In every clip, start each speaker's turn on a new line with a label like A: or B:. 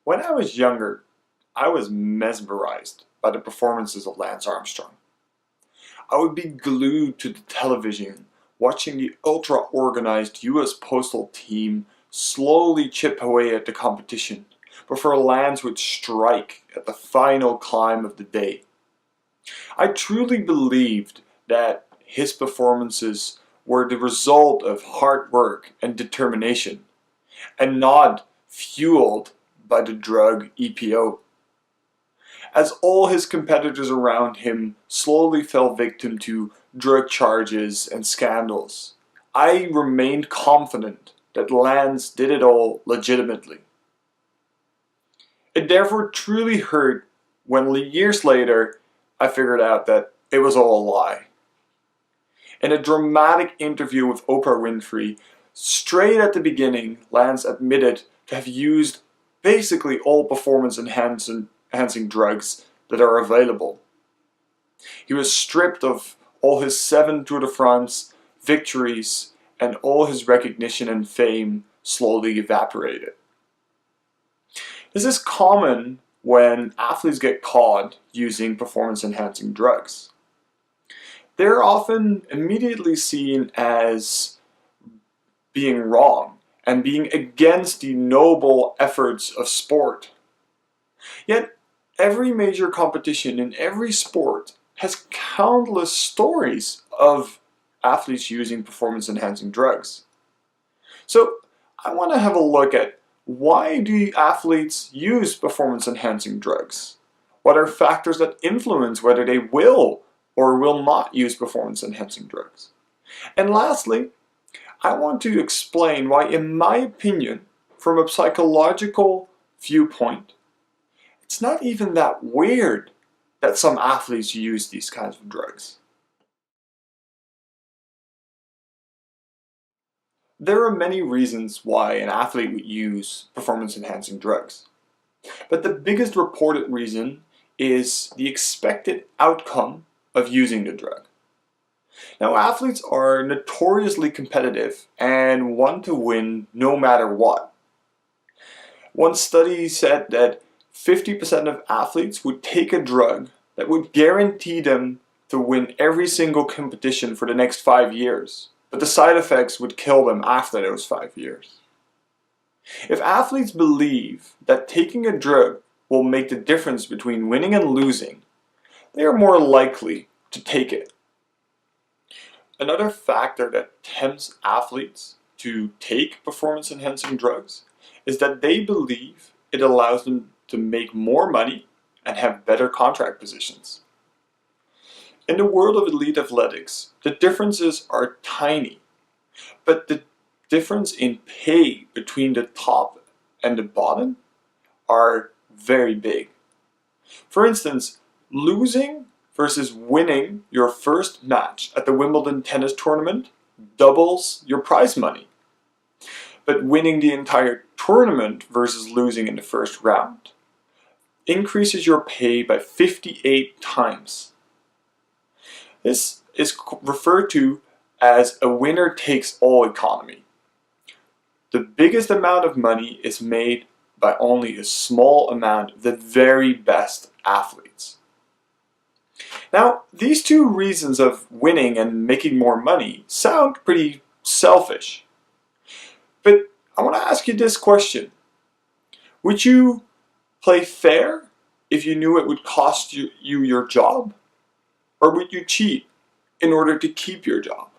A: When I was younger, I was mesmerized by the performances of Lance Armstrong. I would be glued to the television, watching the ultra-organized US Postal team slowly chip away at the competition before Lance would strike at the final climb of the day. I truly believed that his performances were the result of hard work and determination, and not fueled by the drug EPO. As all his competitors around him slowly fell victim to drug charges and scandals, I remained confident that Lance did it all legitimately. It therefore truly hurt when years later I figured out that it was all a lie. In a dramatic interview with Oprah Winfrey, straight at the beginning, Lance admitted to have used basically all performance enhancing drugs that are available. He was stripped of all his 7 Tour de France victories, and all his recognition and fame slowly evaporated. This is common when athletes get caught using performance enhancing drugs. They're often immediately seen as being wrong and being against the noble efforts of sport. Yet, every major competition in every sport has countless stories of athletes using performance enhancing drugs. So, I want to have a look at why do athletes use performance enhancing drugs? What are factors that influence whether they will or will not use performance enhancing drugs? And lastly, I want to explain why, in my opinion, from a psychological viewpoint, it's not even that weird that some athletes use these kinds of drugs. There are many reasons why an athlete would use performance enhancing drugs. But the biggest reported reason is the expected outcome of using the drug. Now, athletes are notoriously competitive and want to win no matter what. One study said that 50% of athletes would take a drug that would guarantee them to win every single competition for the next 5 years, but the side effects would kill them after those 5 years. If athletes believe that taking a drug will make the difference between winning and losing, they are more likely to take it. Another factor that tempts athletes to take performance enhancing drugs is that they believe it allows them to make more money and have better contract positions. In the world of elite athletics, the differences are tiny, but the difference in pay between the top and the bottom are very big. For instance, losing versus winning your first match at the Wimbledon tennis tournament doubles your prize money. But winning the entire tournament versus losing in the first round increases your pay by 58 times. This is referred to as a winner-takes-all economy. The biggest amount of money is made by only a small amount of the very best athletes. Now, these two reasons of winning and making more money sound pretty selfish. But I want to ask you this question. Would you play fair if you knew it would cost you your job? Or would you cheat in order to keep your job?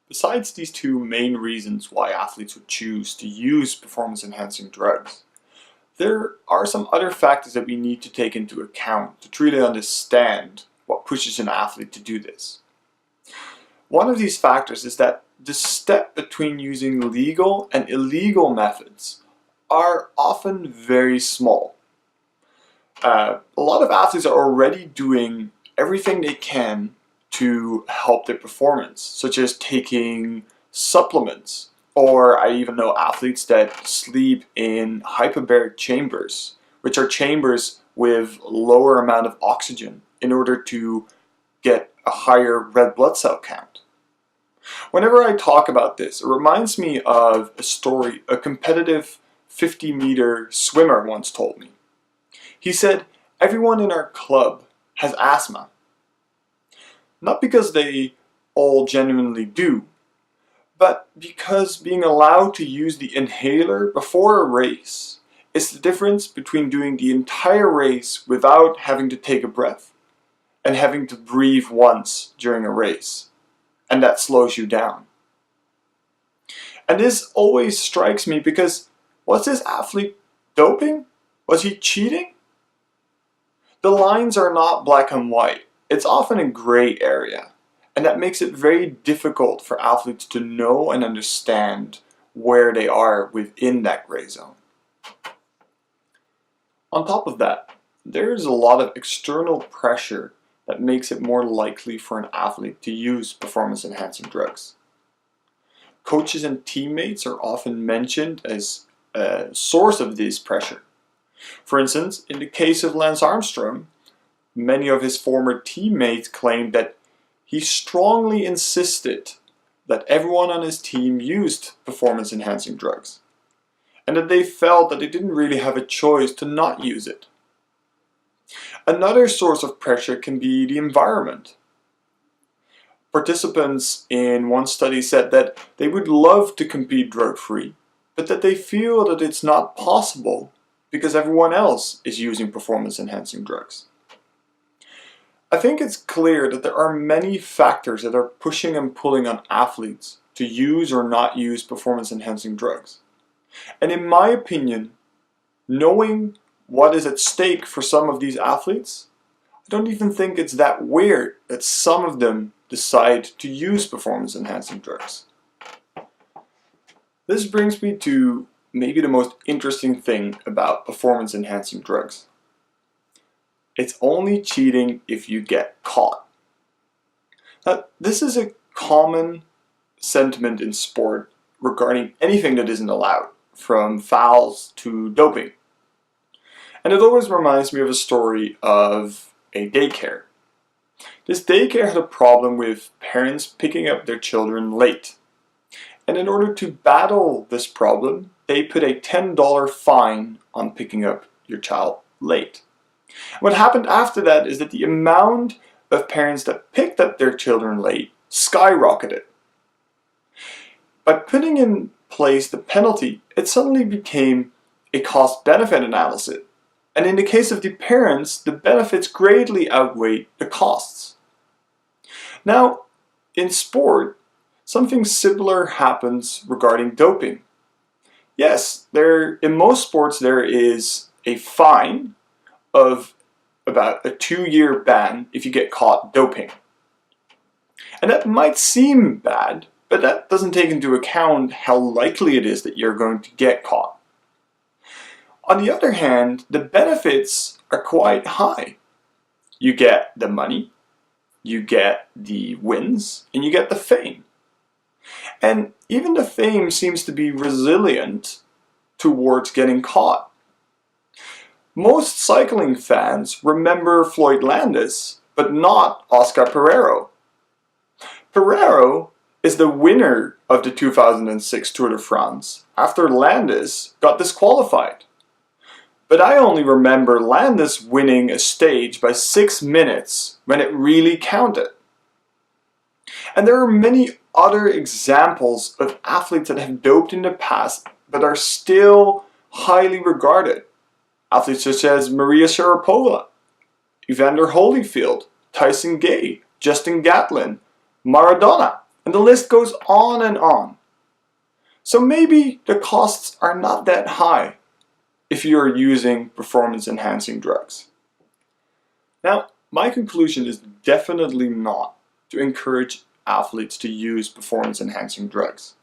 A: Besides these two main reasons why athletes would choose to use performance-enhancing drugs, there are some other factors that we need to take into account to truly understand what pushes an athlete to do this. One of these factors is that the step between using legal and illegal methods are often very small. A lot of athletes are already doing everything they can to help their performance, such as taking supplements, or I even know athletes that sleep in hyperbaric chambers, which are chambers with lower amount of oxygen in order to get a higher red blood cell count. Whenever I talk about this, it reminds me of a story a competitive 50-meter swimmer once told me. He said, "Everyone in our club has asthma. Not because they all genuinely do, but because being allowed to use the inhaler before a race is the difference between doing the entire race without having to take a breath and having to breathe once during a race, and that slows you down." And this always strikes me because, was this athlete doping? Was he cheating? The lines are not black and white. It's often a gray area, and that makes it very difficult for athletes to know and understand where they are within that gray zone. On top of that, there's a lot of external pressure that makes it more likely for an athlete to use performance-enhancing drugs. Coaches and teammates are often mentioned as a source of this pressure. For instance, in the case of Lance Armstrong, many of his former teammates claimed that he strongly insisted that everyone on his team used performance-enhancing drugs, and that they felt that they didn't really have a choice to not use it. Another source of pressure can be the environment. Participants in one study said that they would love to compete drug-free, but that they feel that it's not possible because everyone else is using performance-enhancing drugs. I think it's clear that there are many factors that are pushing and pulling on athletes to use or not use performance-enhancing drugs. And in my opinion, knowing what is at stake for some of these athletes, I don't even think it's that weird that some of them decide to use performance-enhancing drugs. This brings me to maybe the most interesting thing about performance-enhancing drugs. It's only cheating if you get caught. Now, this is a common sentiment in sport regarding anything that isn't allowed, from fouls to doping. And it always reminds me of a story of a daycare. This daycare had a problem with parents picking up their children late. And in order to battle this problem, they put a $10 fine on picking up your child late. What happened after that is that the amount of parents that picked up their children late skyrocketed. By putting in place the penalty, it suddenly became a cost-benefit analysis. And in the case of the parents, the benefits greatly outweighed the costs. Now, in sport, something similar happens regarding doping. Yes, in most sports there is a fine of about a 2-year ban if you get caught doping. And that might seem bad, but that doesn't take into account how likely it is that you're going to get caught. On the other hand, the benefits are quite high. You get the money, you get the wins, and you get the fame. And even the fame seems to be resilient towards getting caught. Most cycling fans remember Floyd Landis, but not Oscar Pereiro. Pereiro is the winner of the 2006 Tour de France after Landis got disqualified. But I only remember Landis winning a stage by 6 minutes when it really counted. And there are many other examples of athletes that have doped in the past but are still highly regarded. Athletes such as Maria Sharapova, Evander Holyfield, Tyson Gay, Justin Gatlin, Maradona, and the list goes on and on. So maybe the costs are not that high if you are using performance-enhancing drugs. Now, my conclusion is definitely not to encourage athletes to use performance-enhancing drugs.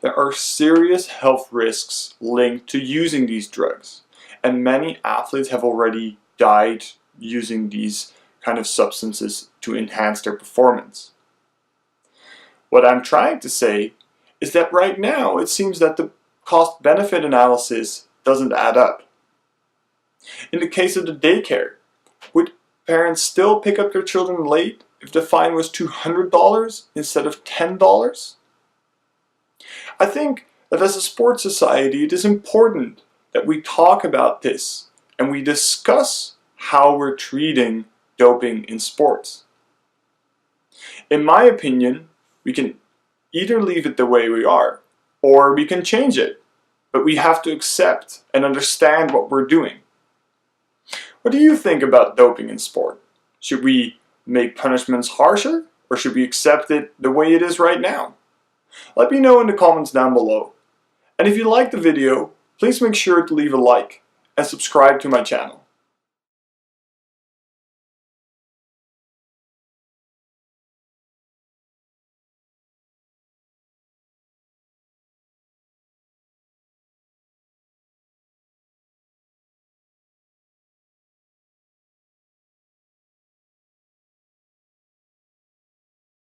A: There are serious health risks linked to using these drugs, and many athletes have already died using these kind of substances to enhance their performance. What I'm trying to say is that right now it seems that the cost-benefit analysis doesn't add up. In the case of the daycare, would parents still pick up their children late if the fine was $200 instead of $10? I think that as a sports society, it is important that we talk about this and we discuss how we're treating doping in sports. In my opinion, we can either leave it the way we are, or we can change it, but we have to accept and understand what we're doing. What do you think about doping in sport? Should we make punishments harsher, or should we accept it the way it is right now? Let me know in the comments down below. And if you liked the video, please make sure to leave a like and subscribe to my channel.